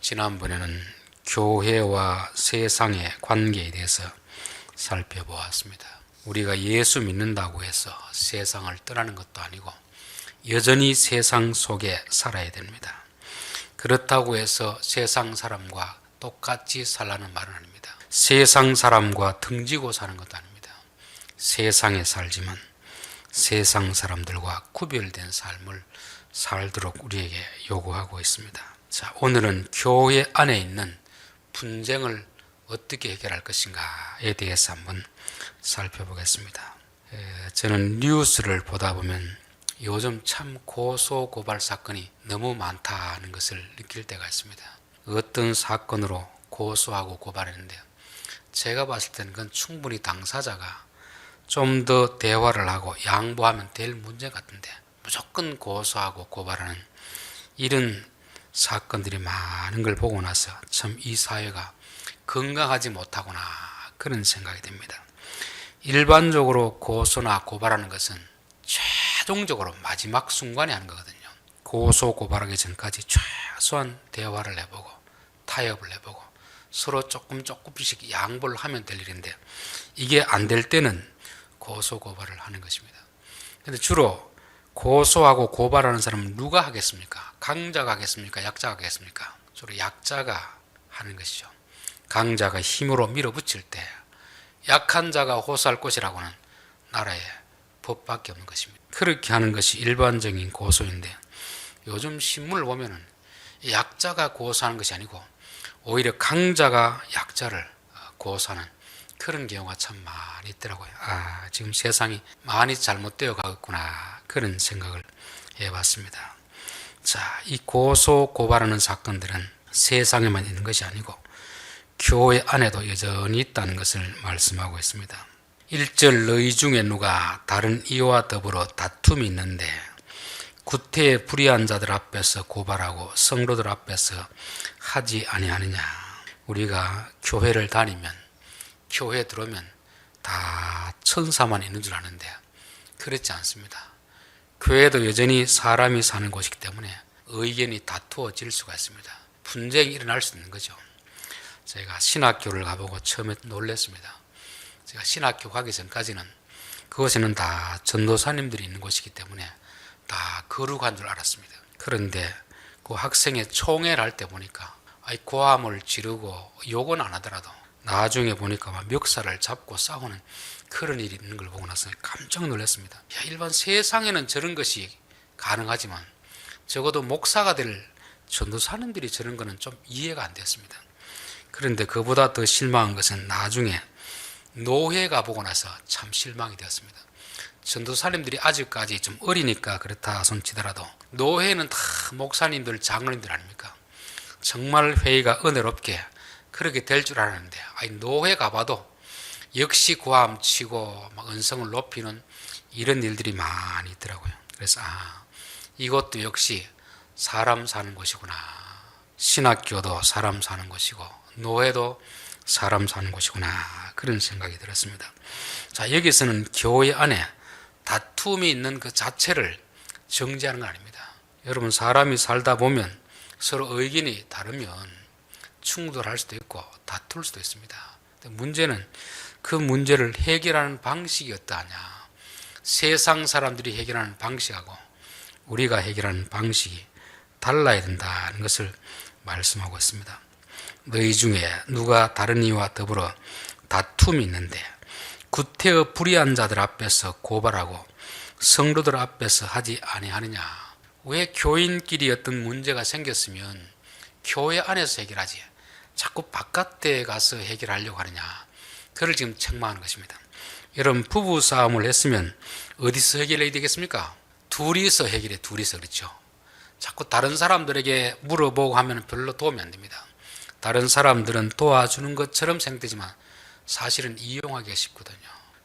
지난번에는 교회와 세상의 관계에 대해서 살펴보았습니다. 우리가 예수 믿는다고 해서 세상을 떠나는 것도 아니고 여전히 세상 속에 살아야 됩니다. 그렇다고 해서 세상 사람과 똑같이 살라는 말은 아닙니다. 세상 사람과 등지고 사는 것도 아닙니다. 세상에 살지만 세상 사람들과 구별된 삶을 살도록 우리에게 요구하고 있습니다. 자, 오늘은 교회 안에 있는 분쟁을 어떻게 해결할 것인가에 대해서 한번 살펴보겠습니다. 저는 뉴스를 보다 보면 요즘 참 고소고발 사건이 너무 많다는 것을 느낄 때가 있습니다. 어떤 사건으로 고소하고 고발했는데요, 제가 봤을 때는 그건 충분히 당사자가 좀 더 대화를 하고 양보하면 될 문제 같은데 무조건 고소하고 고발하는 이런 사건들이 많은 걸 보고 나서 참 이 사회가 건강하지 못하구나 그런 생각이 듭니다. 일반적으로 고소나 고발하는 것은 최종적으로 마지막 순간에 하는 거거든요. 고소 고발하기 전까지 최소한 대화를 해보고 타협을 해보고 서로 조금씩 양보를 하면 될 일인데 이게 안 될 때는 고소 고발을 하는 것입니다. 그런데 주로 고소하고 고발하는 사람은 누가 하겠습니까? 강자가 하겠습니까? 약자가 하겠습니까? 주로 약자가 하는 것이죠. 강자가 힘으로 밀어붙일 때 약한 자가 호소할 것이라고는 나라에 법밖에 없는 것입니다. 그렇게 하는 것이 일반적인 고소인데 요즘 신문을 보면은 약자가 고소하는 것이 아니고 오히려 강자가 약자를 고소하는 그런 경우가 참 많이 있더라고요. 지금 세상이 많이 잘못되어 가겠구나 그런 생각을 해봤습니다. 자, 이 고소 고발하는 사건들은 세상에만 있는 것이 아니고 교회 안에도 여전히 있다는 것을 말씀하고 있습니다. 1절 너희 중에 누가 다른 이와 더불어 다툼이 있는데 구태에 불의한 자들 앞에서 고발하고 성도들 앞에서 하지 아니하느냐. 우리가 교회를 다니면 교회에 들어오면 다 천사만 있는 줄 아는데 그렇지 않습니다. 교회도 여전히 사람이 사는 곳이기 때문에 의견이 다투어질 수가 있습니다. 분쟁이 일어날 수 있는 거죠. 제가 신학교를 가보고 처음에 놀랐습니다. 제가 신학교 가기 전까지는 그곳에는 다 전도사님들이 있는 곳이기 때문에 다 거룩한 줄 알았습니다. 그런데 그 학생의 총회를 할 때 보니까 고함을 지르고 욕은 안 하더라도 나중에 보니까 막 멱살을 잡고 싸우는 그런 일이 있는 걸 보고 나서 깜짝 놀랐습니다. 일반 세상에는 저런 것이 가능하지만 적어도 목사가 될 전도사님들이 저런 거는 좀 이해가 안 됐습니다. 그런데 그보다 더 실망한 것은 나중에 노회가 보고 나서 참 실망이 되었습니다. 전도사님들이 아직까지 좀 어리니까 그렇다 손치더라도 노회는 다 목사님들 장로님들 아닙니까? 정말 회의가 은혜롭게 그렇게 될 줄 알았는데 노회 가봐도 역시 고함 치고 막 언성을 높이는 이런 일들이 많이 있더라고요. 그래서 이것도 역시 사람 사는 곳이구나. 신학교도 사람 사는 곳이고 노회도 사람 사는 곳이구나 그런 생각이 들었습니다. 자, 여기서는 교회 안에 다툼이 있는 그 자체를 정죄하는 건 아닙니다. 여러분, 사람이 살다 보면 서로 의견이 다르면 충돌할 수도 있고 다툴 수도 있습니다. 문제는 그 문제를 해결하는 방식이 어떠하냐. 세상 사람들이 해결하는 방식하고 우리가 해결하는 방식이 달라야 된다는 것을 말씀하고 있습니다. 너희 중에 누가 다른 이와 더불어 다툼이 있는데 구태여 불의한 자들 앞에서 고발하고 성도들 앞에서 하지 아니하느냐. 왜 교인끼리 어떤 문제가 생겼으면 교회 안에서 해결하지 자꾸 바깥에 가서 해결하려고 하느냐. 그를 지금 책망하는 것입니다. 여러분, 부부 싸움을 했으면 어디서 해결해야 되겠습니까? 둘이서 해결해. 둘이서. 그렇죠. 자꾸 다른 사람들에게 물어보고 하면 별로 도움이 안 됩니다. 다른 사람들은 도와주는 것처럼 생각되지만 사실은 이용하기가 쉽거든요.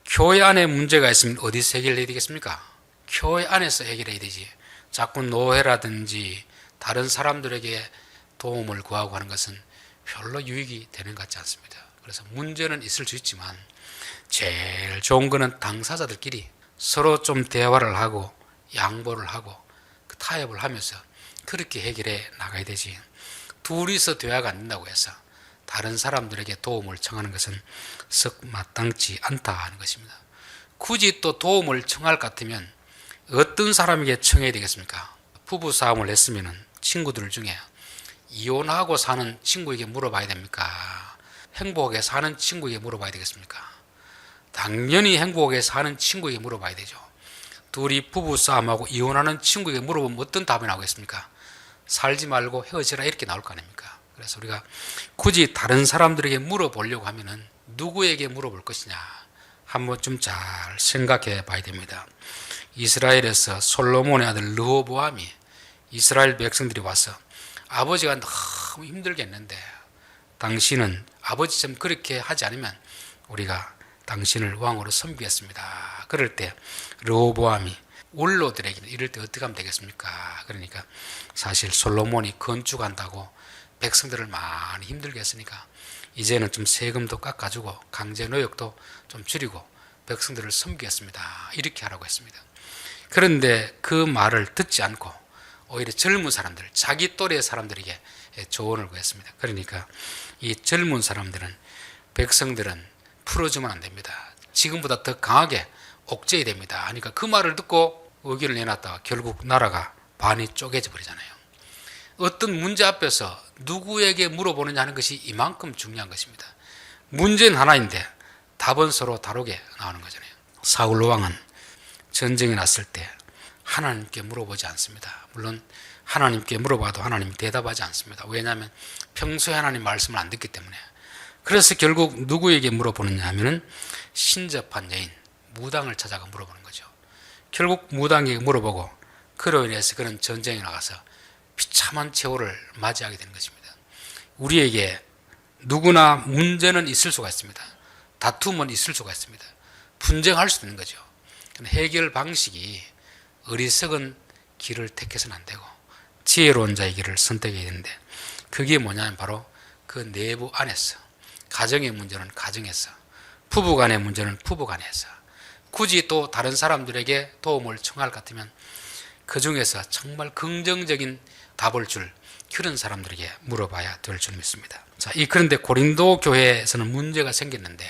교회 안에 문제가 있으면 어디서 해결해야 되겠습니까? 교회 안에서 해결해야 되지. 자꾸 노회라든지 다른 사람들에게 도움을 구하고 하는 것은 별로 유익이 되는 것 같지 않습니다. 그래서 문제는 있을 수 있지만 제일 좋은 거는 당사자들끼리 서로 좀 대화를 하고 양보를 하고 타협을 하면서 그렇게 해결해 나가야 되지. 둘이서 대화가 안 된다고 해서 다른 사람들에게 도움을 청하는 것은 썩 마땅치 않다 하는 것입니다. 굳이 또 도움을 청할 것 같으면 어떤 사람에게 청해야 되겠습니까? 부부 싸움을 했으면 친구들 중에 이혼하고 사는 친구에게 물어봐야 됩니까? 행복하게 사는 친구에게 물어봐야 되겠습니까? 당연히 행복하게 사는 친구에게 물어봐야 되죠. 둘이 부부 싸움하고 이혼하는 친구에게 물어보면 어떤 답이 나오겠습니까? 살지 말고 헤어지라 이렇게 나올 거 아닙니까? 그래서 우리가 굳이 다른 사람들에게 물어보려고 하면은 누구에게 물어볼 것이냐 한번 좀 잘 생각해 봐야 됩니다. 이스라엘에서 솔로몬의 아들 르호보암이 이스라엘 백성들이 와서 아버지가 너무 힘들겠는데 당신은 아버지처럼 그렇게 하지 않으면 우리가 당신을 왕으로 섬기겠습니다. 그럴 때 르호보암이 원로들에게 이럴 때 어떻게 하면 되겠습니까? 그러니까 사실 솔로몬이 건축한다고 백성들을 많이 힘들게 했으니까 이제는 좀 세금도 깎아주고 강제 노역도 좀 줄이고 백성들을 섬기겠습니다. 이렇게 하라고 했습니다. 그런데 그 말을 듣지 않고 오히려 젊은 사람들, 자기 또래 사람들에게 조언을 구했습니다. 그러니까 이 젊은 사람들은 백성들은 풀어주면 안 됩니다. 지금보다 더 강하게 옥죄야 됩니다. 그러니까 그 말을 듣고 의견을 내놨다가 결국 나라가 반이 쪼개져 버리잖아요. 어떤 문제 앞에서 누구에게 물어보느냐 하는 것이 이만큼 중요한 것입니다. 문제는 하나인데 답은 서로 다르게 나오는 거잖아요. 사울 왕은 전쟁이 났을 때 하나님께 물어보지 않습니다. 물론 하나님께 물어봐도 하나님이 대답하지 않습니다. 왜냐하면 평소에 하나님 말씀을 안 듣기 때문에. 그래서 결국 누구에게 물어보느냐 하면은 신접한 여인 무당을 찾아가 물어보는 거죠. 결국 무당에게 물어보고 그로 인해서 그런 전쟁에 나가서 비참한 최후를 맞이하게 되는 것입니다. 우리에게 누구나 문제는 있을 수가 있습니다. 다툼은 있을 수가 있습니다. 분쟁할 수도 있는 거죠. 해결 방식이 어리석은 길을 택해서는 안 되고 지혜로운 자의 길을 선택해야 되는데 그게 뭐냐면 바로 그 내부 안에서 가정의 문제는 가정에서 부부간의 문제는 부부간에서 굳이 또 다른 사람들에게 도움을 청할 것 같으면 그 중에서 정말 긍정적인 답을 줄 그런 사람들에게 물어봐야 될 줄 믿습니다. 자, 그런데 고린도 교회에서는 문제가 생겼는데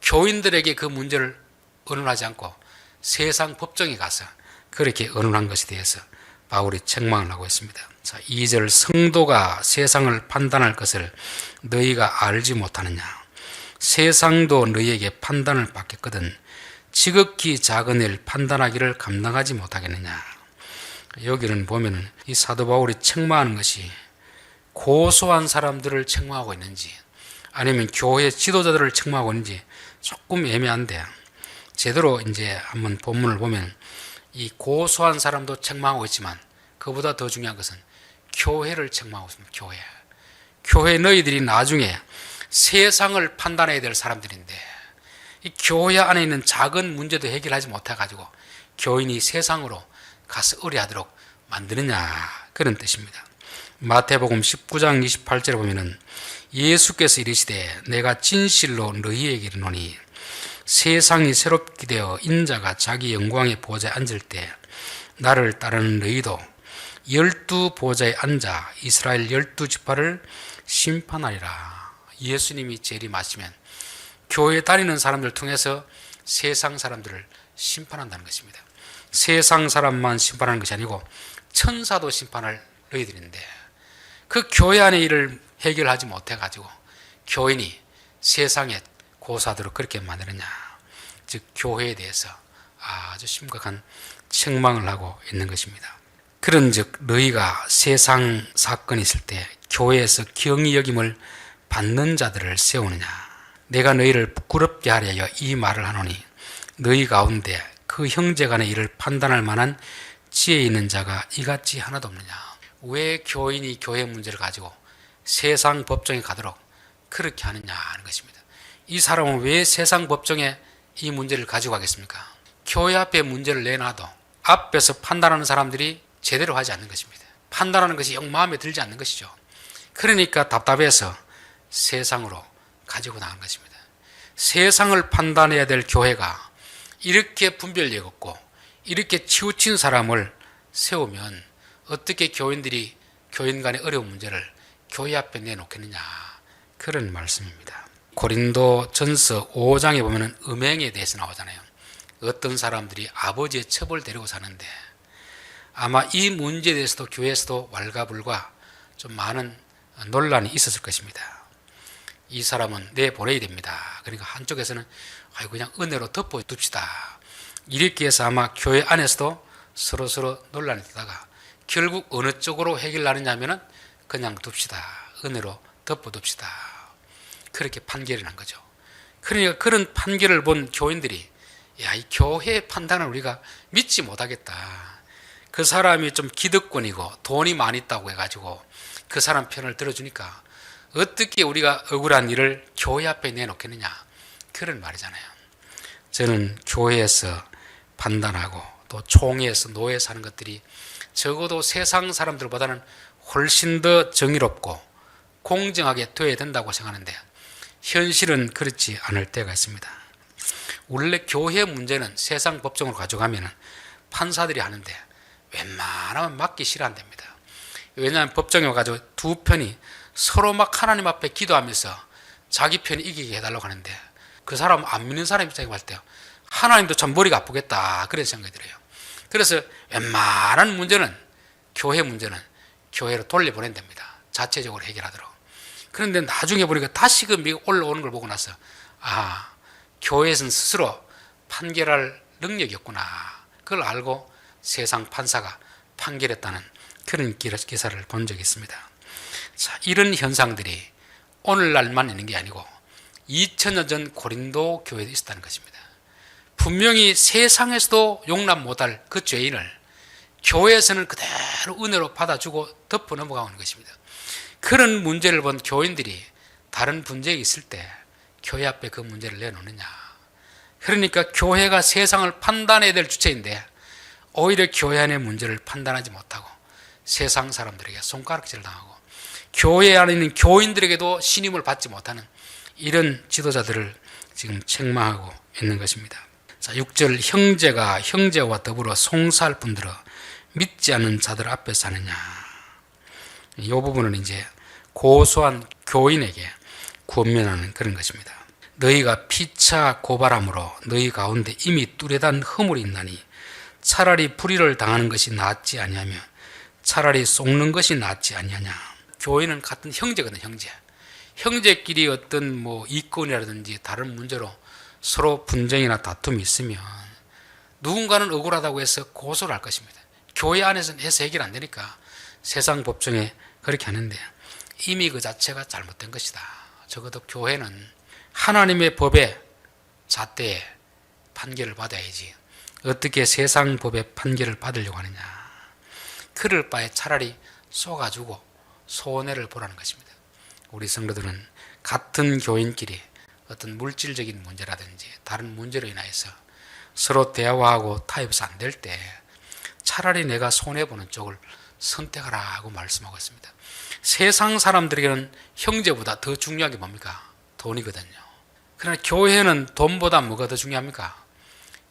교인들에게 그 문제를 의논하지 않고 세상 법정에 가서 그렇게 의논한 것에 대해서 바울이 책망을 하고 있습니다. 자, 2절 성도가 세상을 판단할 것을 너희가 알지 못하느냐? 세상도 너희에게 판단을 받겠거든 지극히 작은 일 판단하기를 감당하지 못하겠느냐? 여기는 보면은 이 사도 바울이 책망하는 것이 고소한 사람들을 책망하고 있는지 아니면 교회 지도자들을 책망하고 있는지 조금 애매한데 제대로 이제 한번 본문을 보면 이 고소한 사람도 책망하고 있지만 그보다 더 중요한 것은 교회를 책망하고 있습니다. 교회 너희들이 나중에 세상을 판단해야 될 사람들인데 이 교회 안에 있는 작은 문제도 해결하지 못해가지고 교인이 세상으로 가서 의뢰하도록 만드느냐 그런 뜻입니다. 마태복음 19장 28절에 보면은 예수께서 이르시되 내가 진실로 너희에게 이르노니 세상이 새롭게 되어 인자가 자기 영광의 보좌에 앉을 때 나를 따르는 너희도 12보좌에 앉아 이스라엘 12지파를 심판하리라. 예수님이 재림하시면 교회 다니는 사람들 통해서 세상 사람들을 심판한다는 것입니다. 세상 사람만 심판하는 것이 아니고 천사도 심판할 너희들인데 그 교회 안의 일을 해결하지 못해가지고 교인이 세상에 고사도록 그렇게 만드느냐. 즉 교회에 대해서 아주 심각한 책망을 하고 있는 것입니다. 그런즉 너희가 세상 사건이 있을 때 교회에서 경히 여김을 받는 자들을 세우느냐. 내가 너희를 부끄럽게 하려 이 말을 하노니 너희 가운데 그 형제간의 일을 판단할 만한 지혜 있는 자가 이같이 하나도 없느냐. 왜 교인이 교회 문제를 가지고 세상 법정에 가도록 그렇게 하느냐 하는 것입니다. 이 사람은 왜 세상 법정에 이 문제를 가지고 가겠습니까? 교회 앞에 문제를 내놔도 앞에서 판단하는 사람들이 제대로 하지 않는 것입니다. 판단하는 것이 영 마음에 들지 않는 것이죠. 그러니까 답답해서 세상으로 가지고 나간 것입니다. 세상을 판단해야 될 교회가 이렇게 분별력이 없고 이렇게 치우친 사람을 세우면 어떻게 교인들이 교인 간의 어려운 문제를 교회 앞에 내놓겠느냐, 그런 말씀입니다. 고린도 전서 5장에 보면 음행에 대해서 나오잖아요. 어떤 사람들이 아버지의 첩을 데리고 사는데 아마 이 문제에 대해서도 교회에서도 왈가불가 좀 많은 논란이 있었을 것입니다. 이 사람은 내보내야 됩니다. 그러니까 한쪽에서는 그냥 은혜로 덮어둡시다, 이렇게 해서 아마 교회 안에서도 서로 논란이 되다가 결국 어느 쪽으로 해결하느냐 하면은 그냥 둡시다, 은혜로 덮어둡시다, 그렇게 판결이 난 거죠. 그러니까 그런 판결을 본 교인들이 이 교회의 판단을 우리가 믿지 못하겠다. 그 사람이 좀 기득권이고 돈이 많이 있다고 해가지고 그 사람 편을 들어주니까 어떻게 우리가 억울한 일을 교회 앞에 내놓겠느냐, 그런 말이잖아요. 저는 교회에서 판단하고 또 총회에서 노예에서 하는 것들이 적어도 세상 사람들보다는 훨씬 더 정의롭고 공정하게 되어야 된다고 생각하는데 현실은 그렇지 않을 때가 있습니다. 원래 교회 문제는 세상 법정으로 가져가면 판사들이 하는데 웬만하면 맡기 싫어한답니다. 왜냐하면 법정에 와가지고 두 편이 서로 막 하나님 앞에 기도하면서 자기 편이 이기게 해달라고 하는데 그 사람 안 믿는 사람 입장에 봤을 때 하나님도 참 머리가 아프겠다, 그런 생각이 들어요. 그래서 웬만한 문제는 교회 문제는 교회로 돌려보낸답니다. 자체적으로 해결하도록. 그런데 나중에 보니까 다시금 올라오는 걸 보고 나서 교회에서는 스스로 판결할 능력이 없구나, 그걸 알고 세상 판사가 판결했다는 그런 기사를 본 적이 있습니다. 자, 이런 현상들이 오늘날만 있는 게 아니고 2000년 전 고린도 교회에 있었다는 것입니다. 분명히 세상에서도 용납 못할 그 죄인을 교회에서는 그대로 은혜로 받아주고 덮어 넘어가는 것입니다. 그런 문제를 본 교인들이 다른 분쟁이 있을 때 교회 앞에 그 문제를 내놓느냐. 그러니까 교회가 세상을 판단해야 될 주체인데 오히려 교회 안의 문제를 판단하지 못하고 세상 사람들에게 손가락질을 당하고 교회 안에 있는 교인들에게도 신임을 받지 못하는 이런 지도자들을 지금 책망하고 있는 것입니다. 자, 6절, 형제가 형제와 더불어 송사할 뿐더러 믿지 않는 자들 앞에서 하느냐. 이 부분은 이제 고소한 교인에게 권면하는 그런 것입니다. 너희가 피차 고발함으로 너희 가운데 이미 뚜렷한 허물이 있나니 차라리 불의를 당하는 것이 낫지 아니하며 차라리 속는 것이 낫지 아니하냐. 교인은 같은 형제거든, 형제. 형제끼리 어떤 이권이라든지 다른 문제로 서로 분쟁이나 다툼이 있으면 누군가는 억울하다고 해서 고소를 할 것입니다. 교회 안에서는 해서 해결 안 되니까 세상 법정에 그렇게 하는데 이미 그 자체가 잘못된 것이다. 적어도 교회는 하나님의 법에 잣대에 판결을 받아야지 어떻게 세상 법의 판결을 받으려고 하느냐. 그럴 바에 차라리 쏘가지고 손해를 보라는 것입니다. 우리 성도들은 같은 교인끼리 어떤 물질적인 문제라든지 다른 문제로 인하여서 서로 대화하고 타협해서 안 될 때 차라리 내가 손해보는 쪽을 선택하라고 말씀하고 있습니다. 세상 사람들에게는 형제보다 더 중요한 게 뭡니까? 돈이거든요. 그러나 교회는 돈보다 뭐가 더 중요합니까?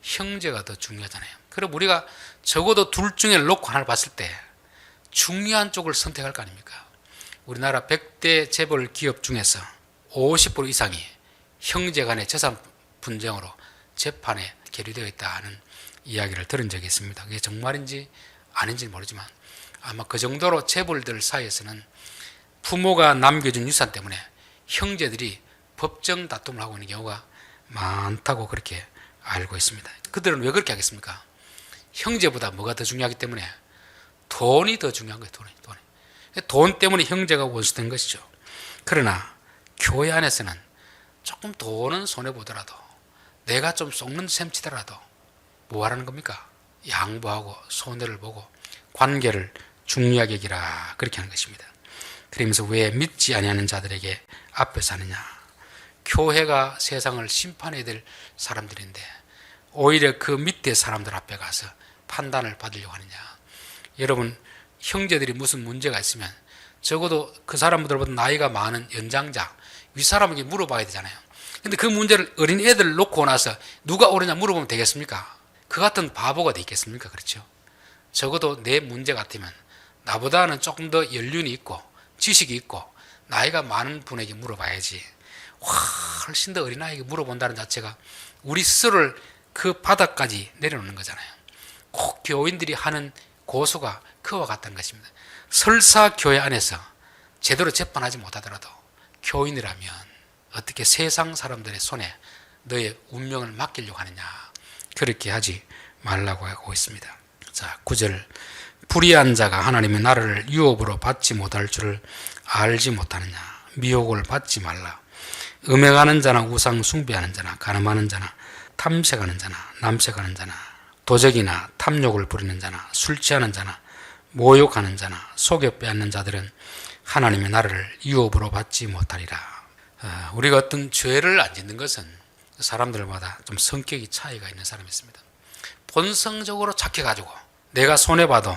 형제가 더 중요하잖아요. 그럼 우리가 적어도 둘 중에 놓고 하나를 봤을 때 중요한 쪽을 선택할 거 아닙니까? 우리나라 100대 재벌 기업 중에서 50% 이상이 형제 간의 재산 분쟁으로 재판에 계류되어 있다는 이야기를 들은 적이 있습니다. 그게 정말인지 아닌지는 모르지만 아마 그 정도로 재벌들 사이에서는 부모가 남겨준 유산 때문에 형제들이 법정 다툼을 하고 있는 경우가 많다고 그렇게 알고 있습니다. 그들은 왜 그렇게 하겠습니까? 형제보다 뭐가 더 중요하기 때문에 돈이 더 중요한 거예요. 돈 때문에 형제가 원수된 것이죠. 그러나 교회 안에서는 조금 돈은 손해보더라도 내가 좀 썩는 셈 치더라도 뭐 하라는 겁니까? 양보하고 손해를 보고 관계를 중요하게 여기라, 그렇게 하는 것입니다. 그러면서 왜 믿지 아니하는 자들에게 앞에서 하느냐. 교회가 세상을 심판해야 될 사람들인데 오히려 그 밑에 사람들 앞에 가서 판단을 받으려고 하느냐. 여러분, 형제들이 무슨 문제가 있으면 적어도 그 사람들보다 나이가 많은 연장자, 윗사람에게 물어봐야 되잖아요. 근데 그 문제를 어린 애들 놓고 나서 누가 옳으냐 물어보면 되겠습니까? 그 같은 바보가 되겠습니까? 그렇죠? 적어도 내 문제 같으면 나보다는 조금 더 연륜이 있고 지식이 있고 나이가 많은 분에게 물어봐야지, 훨씬 더 어린아이에게 물어본다는 자체가 우리 스스로를 그 바닥까지 내려놓는 거잖아요. 꼭 교인들이 하는 고소가 그와 같다는 것입니다. 설사 교회 안에서 제대로 재판하지 못하더라도 교인이라면 어떻게 세상 사람들의 손에 너의 운명을 맡기려고 하느냐, 그렇게 하지 말라고 하고 있습니다. 자, 9절. 불의한 자가 하나님의 나라를 유업으로 받지 못할 줄을 알지 못하느냐. 미혹을 받지 말라. 음행하는 자나 우상 숭배하는 자나 간음하는 자나 탐색하는 자나 남색하는 자나 도적이나 탐욕을 부리는 자나 술 취하는 자나 모욕하는 자나 속여 빼앗는 자들은 하나님의 나라를 유업으로 받지 못하리라. 우리가 어떤 죄를 안 짓는 것은 사람들마다 좀 성격이 차이가 있는 사람이 있습니다. 본성적으로 착해가지고 내가 손해봐도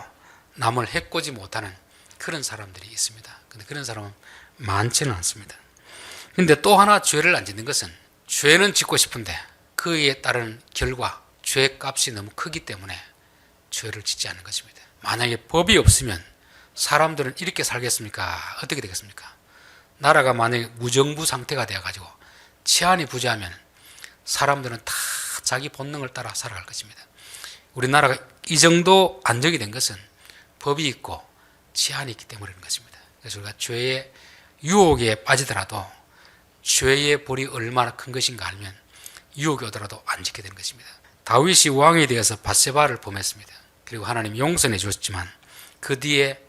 남을 해코지 못하는 그런 사람들이 있습니다. 근데 그런 사람은 많지는 않습니다. 근데 또 하나 죄를 안 짓는 것은 죄는 짓고 싶은데 그에 따른 결과, 죄값이 너무 크기 때문에 죄를 짓지 않는 것입니다. 만약에 법이 없으면 사람들은 이렇게 살겠습니까? 어떻게 되겠습니까? 나라가 만약에 무정부 상태가 되어가지고 치안이 부재하면 사람들은 다 자기 본능을 따라 살아갈 것입니다. 우리나라가 이 정도 안정이 된 것은 법이 있고 치안이 있기 때문인 것입니다. 그래서 우리가 죄의 유혹에 빠지더라도 죄의 벌이 얼마나 큰 것인가 알면 유혹이 오더라도 안 짓게 되는 것입니다. 다윗이 왕이 되어서 밧세바를 범했습니다. 그리고 하나님 용서해 주셨지만 그 뒤에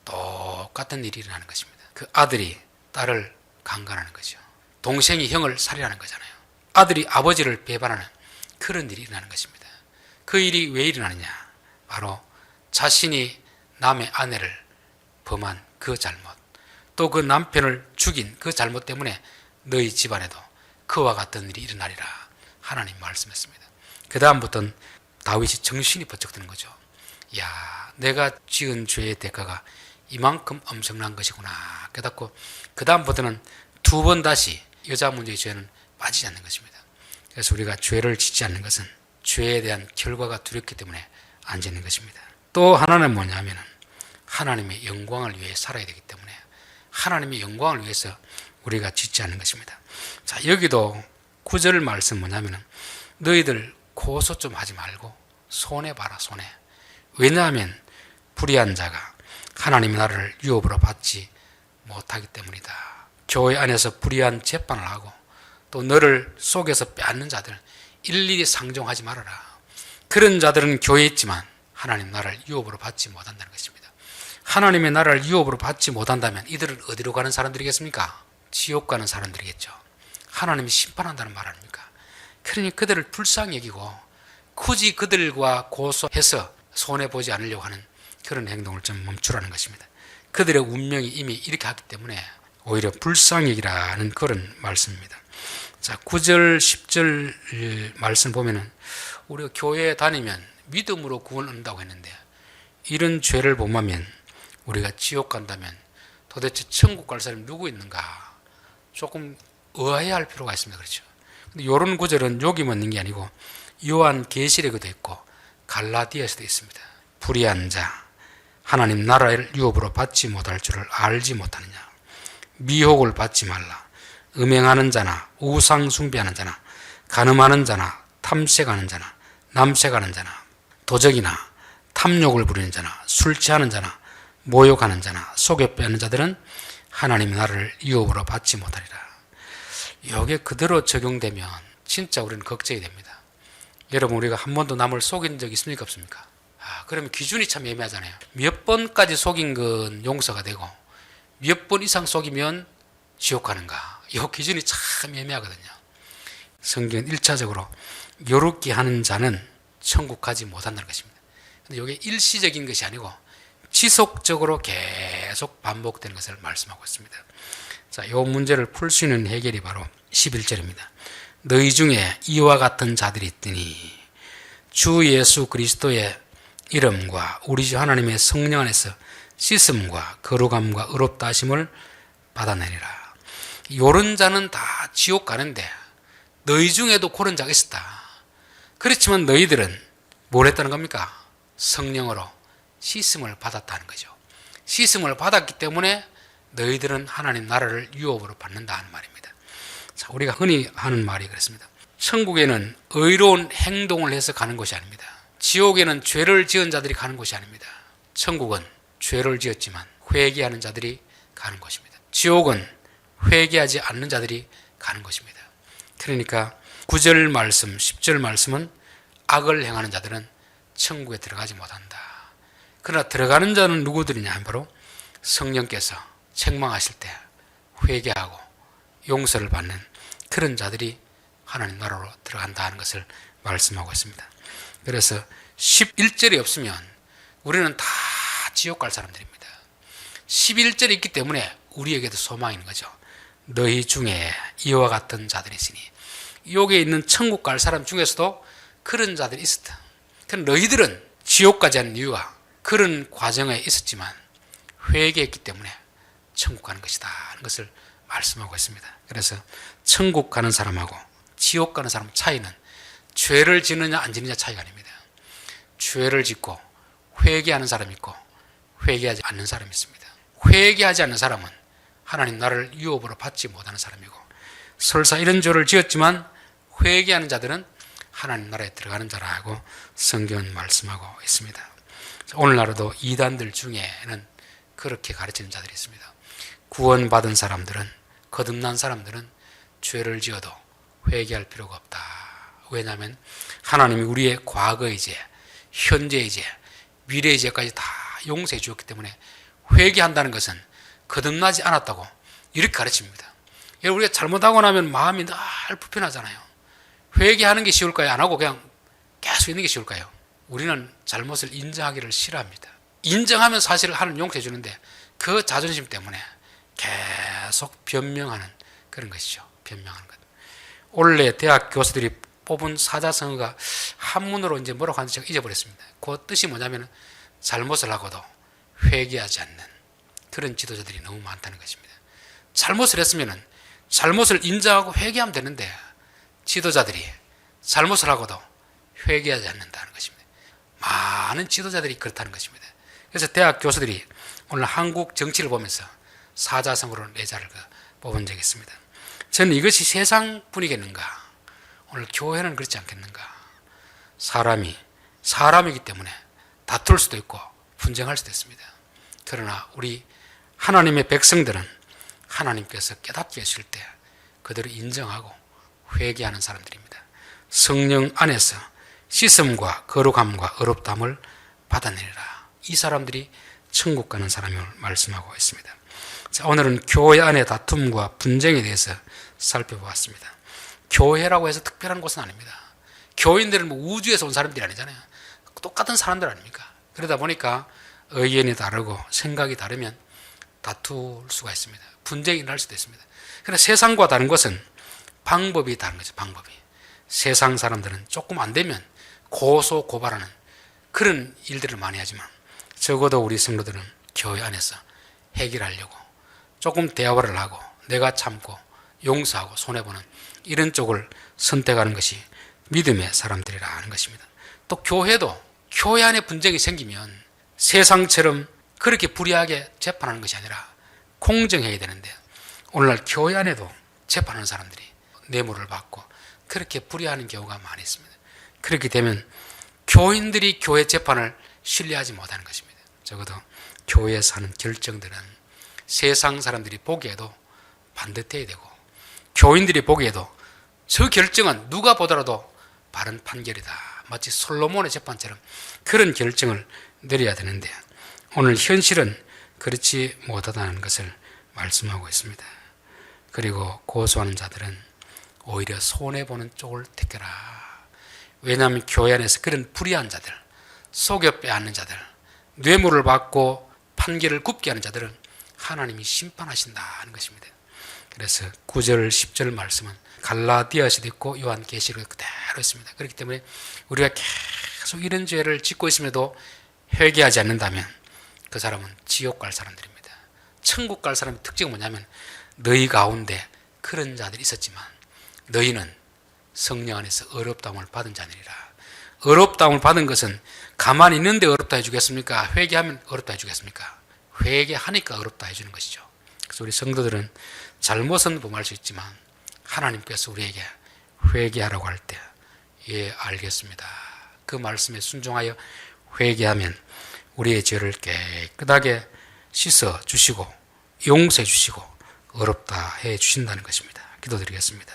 똑같은 일이 일어나는 것입니다. 그 아들이 딸을 강간하는 거죠. 동생이 형을 살해하는 거잖아요. 아들이 아버지를 배반하는 그런 일이 일어나는 것입니다. 그 일이 왜 일어나느냐? 바로 자신이 남의 아내를 범한 그 잘못, 또 그 남편을 죽인 그 잘못 때문에 너희 집안에도 그와 같은 일이 일어나리라 하나님 말씀했습니다. 그 다음부터는 다윗이 정신이 번쩍 드는 거죠. 야, 내가 지은 죄의 대가가 이만큼 엄청난 것이구나 깨닫고 그 다음부터는 두 번 다시 여자 문제의 죄는 빠지지 않는 것입니다. 그래서 우리가 죄를 짓지 않는 것은 죄에 대한 결과가 두렵기 때문에 안 짓는 것입니다. 또 하나는 뭐냐면 하나님의 영광을 위해 살아야 되기 때문에 하나님의 영광을 위해서 우리가 짓지 않는 것입니다. 자, 여기도 9절 말씀 뭐냐면 너희들 고소 좀 하지 말고 손해봐라, 손해. 왜냐하면 불의한 자가 하나님의 나라를 유업으로 받지 못하기 때문이다. 교회 안에서 불의한 재판을 하고 또 너를 속여서 빼앗는 자들 일일이 상종하지 말아라. 그런 자들은 교회에 있지만 하나님 나라를 유업으로 받지 못한다는 것입니다. 하나님의 나라를 유업으로 받지 못한다면 이들은 어디로 가는 사람들이겠습니까? 지옥 가는 사람들이겠죠. 하나님이 심판한다는 말 아닙니까? 그러니 그들을 불쌍히 여기고 굳이 그들과 고소해서 손해보지 않으려고 하는 그런 행동을 좀 멈추라는 것입니다. 그들의 운명이 이미 이렇게 하기 때문에 오히려 불쌍히 여기라는 그런 말씀입니다. 자, 9절, 10절 말씀 보면은 우리가 교회에 다니면 믿음으로 구원 얻는다고 했는데 이런 죄를 범하면 우리가 지옥 간다면 도대체 천국 갈 사람이 누구 있는가? 조금 의아해할 필요가 있습니다. 그렇죠? 근데 이런 구절은 여기만 있는 게 아니고 요한 계시록에도 있고 갈라디아에서도 있습니다. 불의한 자, 하나님 나라를 유업으로 받지 못할 줄을 알지 못하느냐? 미혹을 받지 말라. 음행하는 자나 우상 숭배하는 자나 간음하는 자나 탐색하는 자나 남색하는 자나 도적이나 탐욕을 부리는 자나 술 취하는 자나 모욕하는 자나 속여 빼앗는 자들은 하나님의 나라를 유업으로 받지 못하리라. 이게 그대로 적용되면 진짜 우리는 걱정이 됩니다. 여러분, 우리가 한 번도 남을 속인 적 있습니까? 없습니까? 그러면 기준이 참 애매하잖아요. 몇 번까지 속인 건 용서가 되고 몇 번 이상 속이면 지옥 가는가? 이 기준이 참 애매하거든요. 성경은 1차적으로 요렇게 하는 자는 천국 가지 못한다는 것입니다. 근데 이게 일시적인 것이 아니고 지속적으로 계속 반복되는 것을 말씀하고 있습니다. 자, 이 문제를 풀 수 있는 해결이 바로 11절입니다. 너희 중에 이와 같은 자들이 있더니 주 예수 그리스도의 이름과 우리 주 하나님의 성령 안에서 씻음과 거룩함과 의롭다 하심을 받아내리라. 요런 자는 다 지옥 가는데 너희 중에도 그런 자가 있었다. 그렇지만 너희들은 뭘 했다는 겁니까? 성령으로 씻음을 받았다는 거죠. 씻음을 받았기 때문에 너희들은 하나님 나라를 유업으로 받는다 하는 말입니다. 자, 우리가 흔히 하는 말이 그렇습니다. 천국에는 의로운 행동을 해서 가는 곳이 아닙니다. 지옥에는 죄를 지은 자들이 가는 곳이 아닙니다. 천국은 죄를 지었지만 회개하는 자들이 가는 곳입니다. 지옥은 회개하지 않는 자들이 가는 것입니다. 그러니까 9절 말씀, 10절 말씀은 악을 행하는 자들은 천국에 들어가지 못한다. 그러나 들어가는 자는 누구들이냐 하면 바로 성령께서 책망하실 때 회개하고 용서를 받는 그런 자들이 하나님 나라로 들어간다는 것을 말씀하고 있습니다. 그래서 11절이 없으면 우리는 다 지옥 갈 사람들입니다. 11절이 있기 때문에 우리에게도 소망이 있는 거죠. 너희 중에 이와 같은 자들이 있으니, 여기에 있는 천국 갈 사람 중에서도 그런 자들이 있었다. 그럼 너희들은 지옥 가지 않는 이유가 그런 과정에 있었지만 회개했기 때문에 천국 가는 것이다 하는 것을 말씀하고 있습니다. 그래서 천국 가는 사람하고 지옥 가는 사람 차이는 죄를 지느냐 안 지느냐 차이가 아닙니다. 죄를 짓고 회개하는 사람이 있고 회개하지 않는 사람이 있습니다. 회개하지 않는 사람은 하나님 나라를 유업으로 받지 못하는 사람이고, 설사 이런 죄를 지었지만 회개하는 자들은 하나님 나라에 들어가는 자라고 성경은 말씀하고 있습니다. 오늘날에도 이단들 중에는 그렇게 가르치는 자들이 있습니다. 구원받은 사람들은, 거듭난 사람들은 죄를 지어도 회개할 필요가 없다. 왜냐하면 하나님이 우리의 과거의 죄, 현재의 죄, 미래의 죄까지 다 용서해 주었기 때문에 회개한다는 것은 거듭나지 않았다고 이렇게 가르칩니다. 우리가 잘못하고 나면 마음이 늘 불편하잖아요. 회개하는 게 쉬울까요? 안 하고 그냥 계속 있는 게 쉬울까요? 우리는 잘못을 인정하기를 싫어합니다. 인정하면 사실 하나님 용서해 주는데 그 자존심 때문에 계속 변명하는 그런 것이죠. 변명하는 것. 원래 대학 교수들이 뽑은 사자성어가 한문으로 이제 뭐라고 하는지 제가 잊어버렸습니다. 그 뜻이 뭐냐면 잘못을 하고도 회개하지 않는 그런 지도자들이 너무 많다는 것입니다. 잘못을 했으면 잘못을 인정하고 회개하면 되는데 지도자들이 잘못을 하고도 회개하지 않는다는 것입니다. 많은 지도자들이 그렇다는 것입니다. 그래서 대학 교수들이 오늘 한국 정치를 보면서 사자성어로 네 자를 뽑은 적이 있습니다. 저는 이것이 세상 분위기겠는가? 오늘 교회는 그렇지 않겠는가? 사람이기 때문에 다툴 수도 있고 분쟁할 수도 있습니다. 그러나 우리 하나님의 백성들은 하나님께서 깨닫게 하실 때 그들을 인정하고 회개하는 사람들입니다. 성령 안에서 씻음과 거룩함과 의롭다함을 받아내리라. 이 사람들이 천국 가는 사람임을 말씀하고 있습니다. 자, 오늘은 교회 안의 다툼과 분쟁에 대해서 살펴보았습니다. 교회라고 해서 특별한 곳은 아닙니다. 교인들은 우주에서 온 사람들이 아니잖아요. 똑같은 사람들 아닙니까? 그러다 보니까 의견이 다르고 생각이 다르면 다툴 수가 있습니다. 분쟁이 날 수도 있습니다. 그러나 세상과 다른 것은 방법이 다른 거죠. 방법이. 세상 사람들은 조금 안 되면 고소 고발하는 그런 일들을 많이 하지만 적어도 우리 성도들은 교회 안에서 해결하려고 조금 대화를 하고 내가 참고 용서하고 손해보는 이런 쪽을 선택하는 것이 믿음의 사람들이라 하는 것입니다. 또 교회도 교회 안에 분쟁이 생기면 세상처럼 그렇게 불의하게 재판하는 것이 아니라 공정해야 되는데 오늘날 교회 안에도 재판하는 사람들이 뇌물을 받고 그렇게 불의하는 경우가 많이 있습니다. 그렇게 되면 교인들이 교회 재판을 신뢰하지 못하는 것입니다. 적어도 교회에서 하는 결정들은 세상 사람들이 보기에도 반듯해야 되고 교인들이 보기에도 저 결정은 누가 보더라도 바른 판결이다. 마치 솔로몬의 재판처럼 그런 결정을 내려야 되는데 오늘 현실은 그렇지 못하다는 것을 말씀하고 있습니다. 그리고 고소하는 자들은 오히려 손해보는 쪽을 택해라. 왜냐하면 교회 안에서 그런 불의한 자들, 속여 빼앗는 자들, 뇌물을 받고 판결을 굽게 하는 자들은 하나님이 심판하신다는 것입니다. 그래서 9절, 10절 말씀은 갈라디아서도 있고 요한계시록에 그대로 있습니다. 그렇기 때문에 우리가 계속 이런 죄를 짓고 있음에도 회개하지 않는다면 그 사람은 지옥 갈 사람들입니다. 천국 갈 사람의 특징은 뭐냐면 너희 가운데 그런 자들이 있었지만 너희는 성령 안에서 의롭다함을 받은 자니라. 의롭다함을 받은 것은 가만히 있는데 의롭다 해주겠습니까? 회개하면 의롭다 해주겠습니까? 회개하니까 의롭다 해주는 것이죠. 그래서 우리 성도들은 잘못은 범할 수 있지만 하나님께서 우리에게 회개하라고 할 때, 예, 알겠습니다, 그 말씀에 순종하여 회개하면 우리의 죄를 깨끗하게 씻어 주시고 용서해 주시고 어렵다 해 주신다는 것입니다. 기도드리겠습니다.